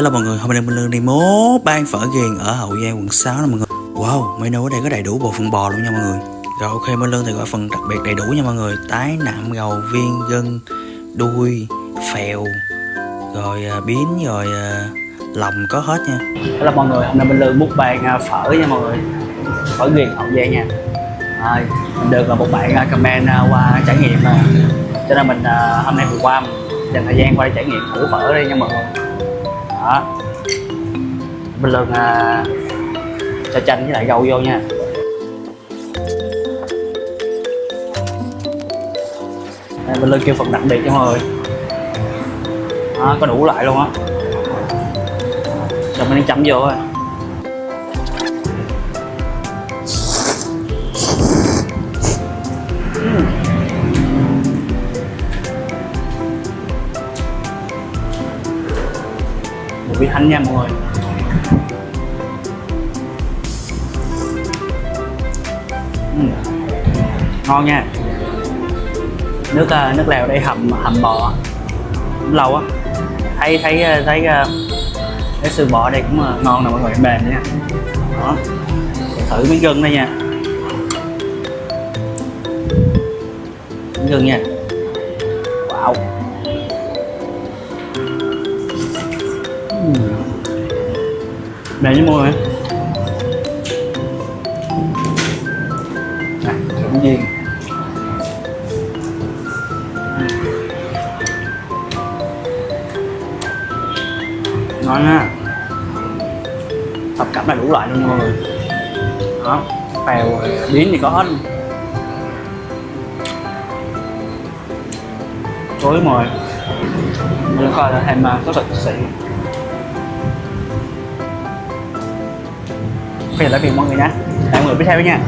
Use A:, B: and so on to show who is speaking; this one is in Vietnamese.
A: Hello mọi người, hôm nay mình Lương đi mốt ban phở ghiền ở Hậu Giang quận 6 nè mọi người. Wow, menu ở đây có đầy đủ bộ phận bò luôn nha mọi người. Rồi ok, Minh Lương thì gọi phần đặc biệt đầy đủ nha mọi người. Tái, nạm, gầu, viên, gân, đuôi, phèo, rồi biến, rồi lòng có hết nha. Hello mọi người, hôm nay Minh Lương múc ban phở nha mọi người. Phở ghiền Hậu Giang nha. Rồi, mình được là một bạn comment qua trải nghiệm cho nên mình hôm nay vừa qua mình dành thời gian qua trải nghiệm thử phở ở đây nha mọi người. Đó, Minh Lương cho chanh với lại gầu vô nha. Đây, Minh Lương kêu phần đặc biệt cho mọi người. Đó, có đủ loại luôn á. Rồi mình đi chấm vô thôi. Một vị thanh nha mọi người. Ngon nha. Nước lèo đây hầm bò cũng lâu á. Thấy cái xương bò ở đây cũng ngon nè mọi người, mềm nha. Đó, thử miếng gân đây nha. Miếng gân nha. Wow. Mềm với môi hả? Nè, thử miếng viên. Ngon ha. Thập cẩm là đủ loại luôn nha mọi người. Đó, phèo biến thì có hết luôn. Chối mồi. Mình coi là thêm có thịt xị. Bây giờ lại phiền mọi người nha. Để mọi người biết theo nha.